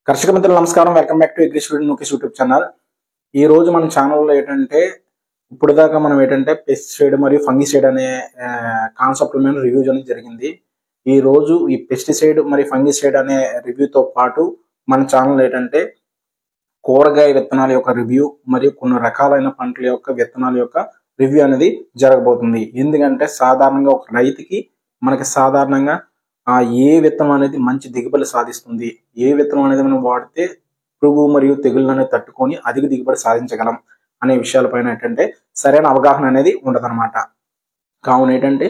కర్షక మిత్రులు నమస్కారం. Welcome back to agri student notice YouTube channel. ఈ రోజు మన ఛానల్లో ఏంటంటే ఇప్పుడు దాకా మనం ఏంటంటే పెస్టిసైడ్ మరియు ఫంగిసైడ్ అనే కాన్సెప్ట్ మీద రివ్యూ అనేది జరిగింది. ఈ రోజు ఈ పెస్టిసైడ్ మరియు ఫంగిసైడ్ అనే రివ్యూతో పాటు మన ఛానల్ ఏంటంటే కూరగాయ విత్తనాల యొక్క రివ్యూ మరియు కొన్ని రకాలైన పంటల యొక్క విత్తనాల యొక్క రివ్యూ అనేది జరగబోతుంది. ఎందుకంటే సాధారణంగా ఒక రైతుకి మనకి సాధారణంగా ఏ విత్తనం అనేది మంచి దిగుబడి సాధిస్తుంది, ఏ విత్తనం అనేది మనం వాడితే పురుగు మరియు తెగుళ్ళు అనేది తట్టుకొని అధిక దిగుబడి సాధించగలం అనే విషయాలపైన ఏంటంటే సరైన అవగాహన అనేది ఉండదన్నమాట. కావున ఏంటంటే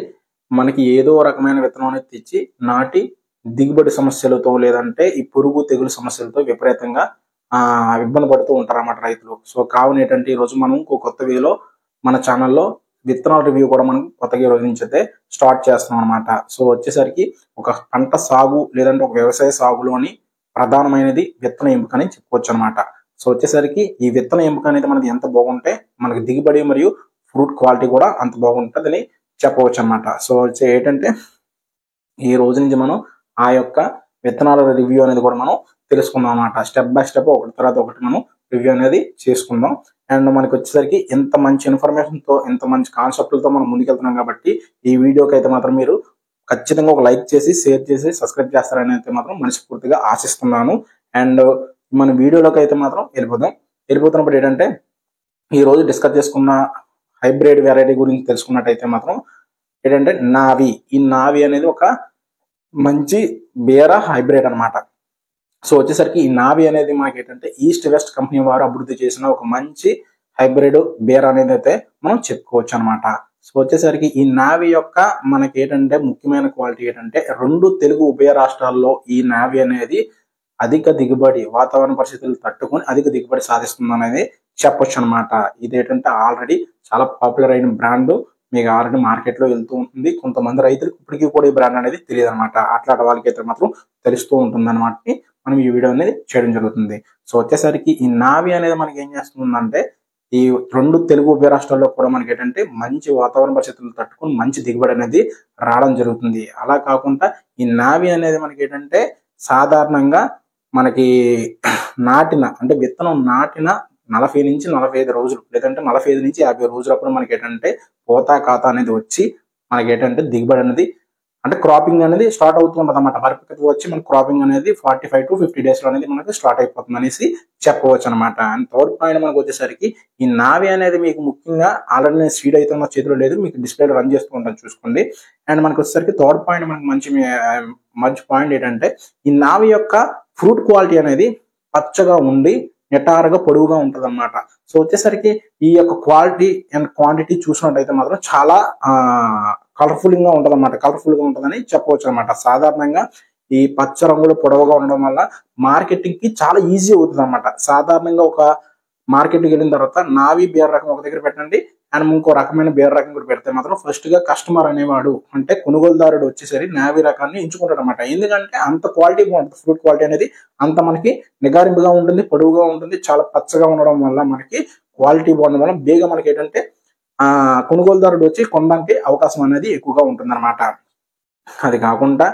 మనకి ఏదో రకమైన విత్తనం అనేది తెచ్చి నాటి దిగుబడి సమస్యలతో లేదంటే ఈ పురుగు తెగులు సమస్యలతో విపరీతంగా ఇబ్బంది పడుతూ ఉంటారన్నమాట రైతులు. సో కావున ఏంటంటే ఈరోజు మనం ఇంకో కొత్త వేలో మన ఛానల్లో విత్తనాల రివ్యూ కూడా మనం కొత్తగా ఈ రోజు నుంచి అయితే స్టార్ట్ చేస్తున్నాం అనమాట. సో వచ్చేసరికి ఒక పంట సాగు లేదంటే ఒక వ్యవసాయ సాగులోని ప్రధానమైనది విత్తన ఎంపిక అని చెప్పుకోవచ్చు అనమాట. సో వచ్చేసరికి ఈ విత్తన ఎంపిక అనేది మనకి ఎంత బాగుంటే మనకి దిగుబడి మరియు ఫ్రూట్ క్వాలిటీ కూడా అంత బాగుంటుందని చెప్పవచ్చు అనమాట. సో ఏంటంటే ఈ రోజు నుంచి మనం ఆ యొక్క విత్తనాల రివ్యూ అనేది కూడా మనం తెలుసుకుందాం అనమాట. స్టెప్ బై స్టెప్ ఒకటి తర్వాత ఒకటి మనం రివ్యూ అనేది చేసుకుందాం. అండ్ మనకి వచ్చేసరికి ఎంత మంచి ఇన్ఫర్మేషన్ తో ఎంత మంచి కాన్సెప్ట్లతో మనం ముందుకెళ్తున్నాం కాబట్టి ఈ వీడియోకి అయితే మాత్రం మీరు ఖచ్చితంగా ఒక లైక్ చేసి షేర్ చేసి సబ్స్క్రైబ్ చేస్తారని అయితే మాత్రం మనస్ఫూర్తిగా ఆశిస్తున్నాను. అండ్ మన వీడియోలోకి అయితే మాత్రం వెళ్ళిపోతున్నప్పుడు ఏంటంటే ఈ రోజు డిస్కస్ చేసుకున్న హైబ్రిడ్ వెరైటీ గురించి తెలుసుకున్నట్టయితే మాత్రం ఏంటంటే నావి. ఈ నావి అనేది ఒక మంచి బేర హైబ్రిడ్ అనమాట. సో వచ్చేసరికి ఈ నావి అనేది మనకి ఏంటంటే ఈస్ట్ వెస్ట్ కంపెనీ వారు అభివృద్ధి చేసిన ఒక మంచి హైబ్రిడ్ బేర్ అనేది అయితే మనం చెప్పుకోవచ్చు అనమాట. సో వచ్చేసరికి ఈ నావి యొక్క మనకి ఏంటంటే ముఖ్యమైన క్వాలిటీ ఏంటంటే రెండు తెలుగు ఉభయ రాష్ట్రాల్లో ఈ నావి అనేది అధిక దిగుబడి వాతావరణ పరిస్థితులు తట్టుకొని అధిక దిగుబడి సాధిస్తుంది అనేది చెప్పొచ్చు అనమాట. ఇది ఏంటంటే ఆల్రెడీ చాలా పాపులర్ అయిన బ్రాండ్, మీకు ఆల్రెడీ మార్కెట్ లో వెళ్తూ ఉంటుంది. కొంతమంది రైతులకు ఇప్పటికీ కూడా ఈ బ్రాండ్ అనేది తెలియదు అనమాట. అట్లాంటి వాళ్ళకి అయితే మాత్రం తెలుస్తూ ఉంటుంది అనమాట. మనం ఈ వీడియో అనేది చేయడం జరుగుతుంది. సో వచ్చేసరికి ఈ నావి అనేది మనకి ఏం చేస్తుందంటే ఈ రెండు తెలుగు ఉభయ రాష్ట్రాల్లో కూడా మనకి ఏంటంటే మంచి వాతావరణ పరిస్థితులు తట్టుకుని మంచి దిగుబడి అనేది రావడం జరుగుతుంది. అలా కాకుండా ఈ నావి అనేది మనకి ఏంటంటే సాధారణంగా మనకి అంటే విత్తనం నాటిన 40 నుంచి 45 రోజులు లేదంటే 45 నుంచి 50 రోజులప్పుడు మనకి ఏంటంటే పోతా ఖాతా అనేది వచ్చి మనకి ఏంటంటే దిగుబడి అనేది అంటే క్రాపింగ్ అనేది స్టార్ట్ అవుతూ ఉంటుంది అనమాట. పరిపక్వత వచ్చి మన క్రాపింగ్ అనేది 45 to 50 days లో అనేది మనకి స్టార్ట్ అయిపోతుంది అనేసి చెప్పవచ్చు అనమాట. అండ్ థర్డ్ పాయింట్ మనకు వచ్చేసరికి ఈ నావి అనేది మీకు ముఖ్యంగా ఆల్రెడీ నేను సీడ్ అయితే నా చేతిలో లేదు, మీకు డిస్ప్లేలో రన్ చేస్తూ ఉంటాను చూసుకోండి. అండ్ మనకు వచ్చేసరికి థర్డ్ పాయింట్ మనకి మంచి పాయింట్ ఏంటంటే ఈ నావి యొక్క ఫ్రూట్ క్వాలిటీ అనేది పచ్చగా ఉండి నిటారుగా పొడవుగా ఉంటుంది అనమాట. సో వచ్చేసరికి ఈ యొక్క క్వాలిటీ అండ్ క్వాంటిటీ చూసినట్టయితే మాత్రం చాలా కలర్ఫుల్ గా ఉంటది అనమాట. కలర్ఫుల్ గా ఉంటుందని చెప్పవచ్చు అనమాట. సాధారణంగా ఈ పచ్చ రంగులో పొడవుగా ఉండడం వల్ల మార్కెటింగ్ కి చాలా ఈజీ అవుతుంది అనమాట. సాధారణంగా ఒక మార్కెట్కి వెళ్ళిన తర్వాత నావి బేర్ రకం ఒక దగ్గర పెట్టండి అండ్ ఇంకో రకమైన బేర్ రకం కూడా పెడితే మాత్రం ఫస్ట్ గా కస్టమర్ అనేవాడు అంటే కొనుగోలుదారుడు వచ్చేసరి నావి రకాన్ని ఎంచుకుంటాడు అనమాట. ఎందుకంటే అంత క్వాలిటీ బాగుంటుంది, ఫ్రూట్ క్వాలిటీ అనేది అంత మనకి నిగారింపుగా ఉంటుంది, పొడవుగా ఉంటుంది, చాలా పచ్చగా ఉండడం వల్ల మనకి క్వాలిటీ బాగుండడం వల్ల బేగా మనకి ఏంటంటే కొనుగోలుదారుడు వచ్చి కొనడానికి అవకాశం అనేది ఎక్కువగా ఉంటుంది అనమాట. అది కాకుండా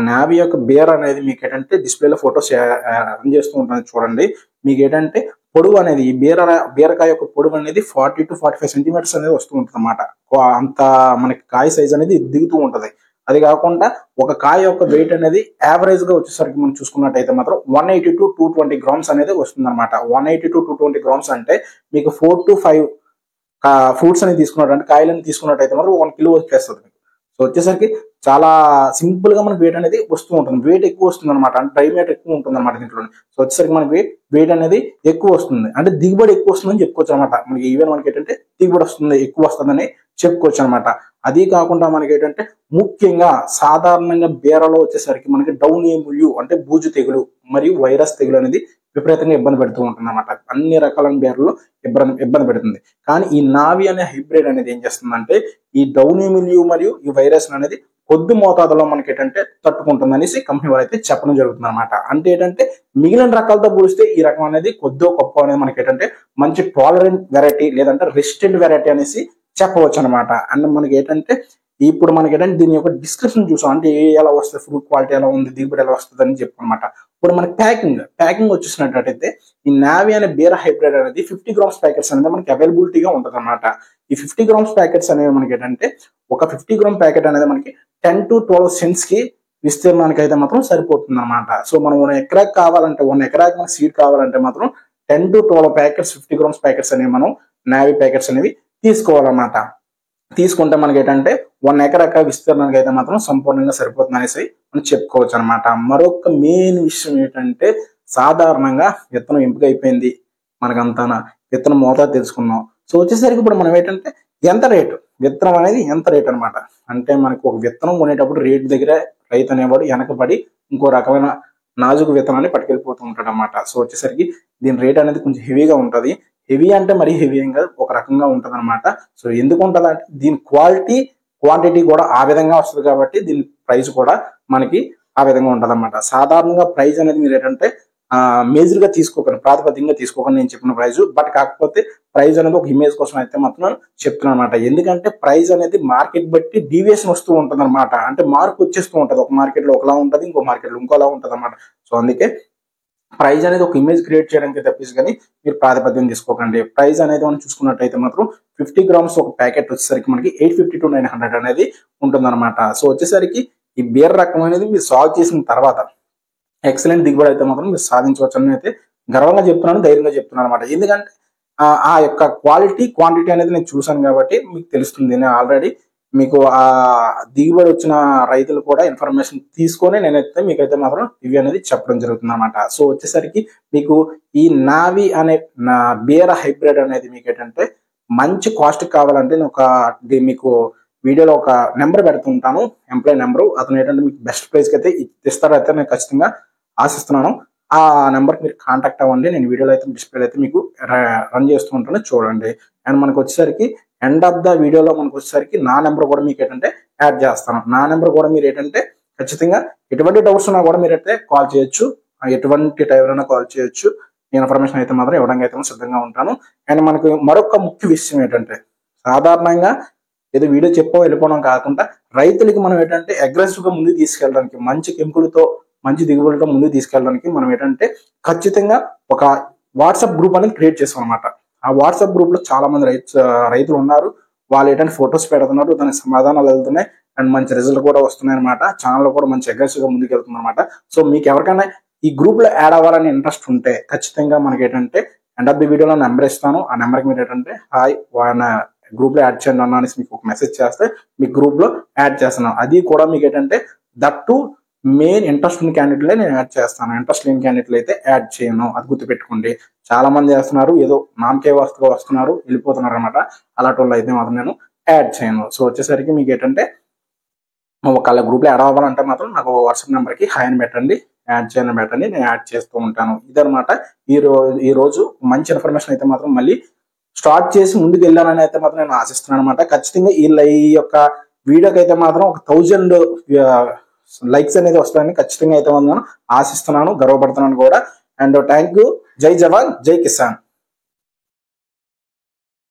నావి యొక్క బేర్ అనేది మీకు ఏంటంటే డిస్ప్లేలో ఫొటోస్ రన్ చేస్తూ ఉంటుంది చూడండి. మీకు ఏంటంటే పొడవు అనేది ఈ బీరకాయ యొక్క పొడవు అనేది 40 to 45 సెంటీమీటర్స్ అనేది వస్తూ ఉంటుంది అనమాట. అంత మనకి కాయ సైజ్ అనేది దిగుతూ ఉంటది. అది కాకుండా ఒక కాయ యొక్క వెయిట్ అనేది యావరేజ్ గా వచ్చేసరికి మనం చూసుకున్నట్టయితే మాత్రం 180 to 220 grams అనేది వస్తుంది అనమాట. 180 to 220 grams అంటే మీకు 4 to 5 ఫ్రూట్స్ అనేది తీసుకున్నట్టు అంటే కాయలను తీసుకున్నట్టయితే మాత్రం 1 kilo వచ్చేస్తుంది. సో వచ్చేసరికి చాలా సింపుల్ గా మనకి వెయిట్ అనేది వస్తూ ఉంటుంది. వెయిట్ ఎక్కువ వస్తుంది అనమాట. అంటే డ్రై వెయిట్ ఎక్కువ ఉంటుంది అనమాట దీంట్లో. సో వచ్చేసరికి మనకి వెయిట్ అనేది ఎక్కువ వస్తుంది అంటే దిగుబడి ఎక్కువ వస్తుందని చెప్పుకోవచ్చు అనమాట. మనకి ఈవెన్ మనకి ఏంటంటే దిగుబడి వస్తుంది ఎక్కువ వస్తుందని చెప్పుకోవచ్చు అనమాట. అది కాకుండా మనకి ఏంటంటే ముఖ్యంగా సాధారణంగా బేరలో వచ్చేసరికి మనకి డౌన్ ఏములు అంటే బూజు తెగులు మరియు వైరస్ తెగులు అనేది విపరీతంగా ఇబ్బంది పెడుతూ ఉంటుంది అనమాట. అన్ని రకాల బేర్లలో ఇబ్బంది పెడుతుంది. కానీ ఈ నావి అనే హైబ్రిడ్ అనేది ఏం చేస్తుందంటే ఈ డౌన్ ఏమిలియు మరియు ఈ వైరస్ అనేది కొద్ది మోతాదులో మనకి ఏంటంటే తట్టుకుంటుంది అనేసి కంపెనీ వారు అయితే చెప్పడం జరుగుతుంది అనమాట. అంటే ఏంటంటే మిగిలిన రకాలతో పోలిస్తే ఈ రకం అనేది కొద్దో గొప్ప అనేది మనకి ఏంటంటే మంచి టాలరెంట్ వెరైటీ లేదంటే రెసిస్టెంట్ వెరైటీ అనేసి చెప్పవచ్చు అనమాట. అండ్ మనకి ఏంటంటే ఇప్పుడు మనకి ఏంటంటే దీని యొక్క డిస్క్రిప్షన్ చూసాం అంటే ఎలా వస్తుంది, ఫ్రూట్ క్వాలిటీ ఎలా ఉంది, దిగుబడి ఎలా వస్తుంది అని చెప్పనమాట. ఇప్పుడు మనకి ప్యాకింగ్ వచ్చేసినట్టయితే ఈ నావీ అనే బీర్ హైబ్రిడ్ అనేది 50 గ్రామ్స్ ప్యాకెట్స్ అనేది మనకి అవైలబిలిటీగా ఉంటుంది అనమాట. ఈ 50 గ్రామ్స్ ప్యాకెట్స్ అనేవి మనకి ఏంటంటే ఒక 50 గ్రామ్ ప్యాకెట్ అనేది మనకి 10 to 12 సెంట్స్ కి విస్తీర్ణానికి అయితే మాత్రం సరిపోతుంది అనమాట. సో మనం 1 ఎకరాకి కావాలంటే 1 ఎకరాకి మనకి సీడ్ కావాలంటే మాత్రం 10 to 12 ప్యాకెట్స్ 50 గ్రామ్స్ ప్యాకెట్స్ అనేవి మనం నావీ ప్యాకెట్స్ అనేవి తీసుకోవాలన్నమాట. తీసుకుంటే మనకి ఏంటంటే 1 ఎకరా విస్తీర్ణానికి అయితే మాత్రం సంపూర్ణంగా సరిపోతుంది అనేసి మనం చెప్పుకోవచ్చు అనమాట. మరొక మెయిన్ విషయం ఏంటంటే సాధారణంగా విత్తనం ఎంపిక అయిపోయింది, మనకంతా విత్తనం మోతాదు తెలుసుకున్నాం. సో వచ్చేసరికి ఇప్పుడు మనం ఏంటంటే విత్తనం అనేది ఎంత రేట్ అనమాట. అంటే మనకు ఒక విత్తనం కొనేటప్పుడు రేటు దగ్గర రైతు అనేవాడు వెనకబడి ఇంకో రకమైన నాజుకు విత్తనాన్ని పట్టుకెళ్ళిపోతూ ఉంటాడు అనమాట. సో వచ్చేసరికి దీని రేట్ అనేది కొంచెం హెవీగా ఉంటుంది. హెవీ అంటే మరీ హెవీ ఏం కాదు, ఒక రకంగా ఉంటుంది అనమాట. సో ఎందుకు ఉంటుంది అంటే దీని క్వాంటిటీ కూడా ఆ విధంగా వస్తుంది కాబట్టి దీని ప్రైస్ కూడా మనకి ఆ విధంగా ఉంటుంది అనమాట. సాధారణంగా ప్రైస్ అనేది మీరు ఏంటంటే మేజర్ గా తీసుకోకండి, ప్రాతిపదికంగా తీసుకోకండి నేను చెప్పిన ప్రైస్. బట్ కాకపోతే ప్రైస్ అనేది ఒక ఇమేజ్ కోసం అయితే మాత్రం చెప్తున్నాను అనమాట. ఎందుకంటే ప్రైస్ అనేది మార్కెట్ బట్టి డీవియేషన్ వస్తూ ఉంటుంది అనమాట. అంటే మార్క్ వచ్చేస్తూ ఉంటుంది, ఒక మార్కెట్ లో ఒకలా ఉంటుంది, ఇంకో మార్కెట్ లో ఇంకోలా ఉంటుంది అనమాట. సో అందుకే ప్రైజ్ అనేది ఒక ఇమేజ్ క్రియేట్ చేయడానికి తప్పించి కానీ మీరు ప్రాతిపదికం తీసుకోకండి. ప్రైజ్ అనేది మనం చూసుకున్నట్టయితే మాత్రం 50 గ్రామ్స్ ఒక ప్యాకెట్ వచ్చేసరికి మనకి 850 to 900 అనేది ఉంటుంది అనమాట. సో వచ్చేసరికి ఈ బీర్ రకం అనేది మీరు సాల్వ్ చేసిన తర్వాత ఎక్సలెంట్ దిగుబడి అయితే మాత్రం మీరు సాధించవచ్చు అని అయితే గర్వంగా చెప్తున్నాను, ధైర్యంగా చెప్తున్నాను అనమాట. ఎందుకంటే ఆ యొక్క క్వాంటిటీ అనేది నేను చూసాను కాబట్టి మీకు తెలుస్తుంది. నేను ఆల్రెడీ మీకు ఆ దిగుబడి వచ్చిన రైతులు కూడా ఇన్ఫర్మేషన్ తీసుకొని నేనైతే మీకైతే మాత్రం ఇవి అనేది చెప్పడం జరుగుతుంది అనమాట. సో వచ్చేసరికి మీకు ఈ నావీ అనే బీర్ హైబ్రిడ్ అనేది మీకు ఏంటంటే మంచి కాస్ట్ కావాలంటే నేను మీకు వీడియోలో ఒక నెంబర్ పెడుతుంటాను, ఎంప్లాయీ నెంబరు. అతను ఏంటంటే మీకు బెస్ట్ ప్రైస్ కి అయితే ఇస్తారైతే నేను ఖచ్చితంగా ఆశిస్తున్నాను. ఆ నెంబర్కి మీరు కాంటాక్ట్ అవ్వండి. నేను వీడియోలో అయితే డిస్ప్లే అయితే మీకు రన్ చేస్తూ ఉంటాను, చూడండి. అండ్ మనకు వచ్చేసరికి ఎండ్ ఆఫ్ ద వీడియోలో మనకు వచ్చేసరికి నా నెంబర్ కూడా మీకు ఏంటంటే యాడ్ చేస్తాను. నా నెంబర్ కూడా మీరు ఏంటంటే ఖచ్చితంగా ఎటువంటి డౌట్స్ ఉన్నా కూడా మీరు అయితే కాల్ చేయొచ్చు, ఎటువంటి టైం అయినా కాల్ చేయొచ్చు. ఇన్ఫర్మేషన్ అయితే మాత్రం ఇవ్వడానికి అయితే సిద్ధంగా ఉంటాను. అండ్ మనకు మరొక ముఖ్య విషయం ఏంటంటే సాధారణంగా ఏదో వీడియో చెప్పో వెళ్ళిపోవడం కాకుండా రైతులకి మనం ఏంటంటే అగ్రెసివ్ గా ముందుకు తీసుకెళ్ళడానికి, మంచి కెంపులతో మంచి దిగుబడితో ముందుకు తీసుకెళ్ళడానికి మనం ఏంటంటే ఖచ్చితంగా ఒక వాట్సాప్ గ్రూప్ అనేది క్రియేట్ చేసాం అనమాట. ఆ వాట్సాప్ గ్రూప్ లో చాలా మంది రైతులు ఉన్నారు. వాళ్ళు ఏంటంటే ఫొటోస్ పెడుతున్నారు, దానికి సమాధానాలు వెళ్తున్నాయి అండ్ మంచి రిజల్ట్ కూడా వస్తున్నాయి అనమాట. ఛానల్ కూడా మంచి అగ్రెసివ్ గా ముందుకు వెళ్తుంది అనమాట. సో మీకు ఎవరికైనా ఈ గ్రూప్ లో యాడ్ అవ్వాలని ఇంట్రెస్ట్ ఉంటే ఖచ్చితంగా మనకి ఏంటంటే ఎండ్ ఆఫ్ ది వీడియోలో నెంబర్ ఇస్తాను. ఆ నెంబర్కి మీరు ఏంటంటే హాయ్ గ్రూప్ లో యాడ్ చేయండి అన్న అనేసి మీకు ఒక మెసేజ్ చేస్తే మీ గ్రూప్ లో యాడ్ చేస్తున్నాను. అది కూడా మీకు ఏంటంటే దట్టు మెయిన్ ఇంట్రెస్ట్ ఉన్న క్యాండిడేట్లే నేను యాడ్ చేస్తాను, ఇంట్రెస్ట్ లేని క్యాండిడేట్లు అయితే యాడ్ చేయను. అది గుర్తుపెట్టుకోండి. చాలా మంది చేస్తున్నారు, ఏదో నామకే వస్తున్నారు వెళ్ళిపోతున్నారు అనమాట. అలాంటి వాళ్ళు అయితే మాత్రం నేను యాడ్ చేయను. సో వచ్చేసరికి మీకు ఏంటంటే ఒకళ్ళ గ్రూప్ లో యాడ్ అవ్వాలంటే మాత్రం నాకు వాట్సాప్ నెంబర్కి హాయ్ అని పెట్టండి, యాడ్ చేయని పెట్టండి, నేను యాడ్ చేస్తూ ఉంటాను. ఇదనమాట ఈ రోజు మంచి ఇన్ఫర్మేషన్ అయితే మాత్రం మళ్ళీ స్టార్ట్ చేసి ముందుకు వెళ్ళానని అయితే మాత్రం నేను ఆశిస్తున్నాను అనమాట. ఖచ్చితంగా ఈ యొక్క వీడియోకి అయితే మాత్రం ఒక 1000 లైక్స్ అనేది వస్తాయని ఖచ్చితంగా అయితే మాత్రం ఆశిస్తున్నాను, గర్వపడుతున్నాను కూడా. And thank you. జై జవాన్ జై కిసాన్.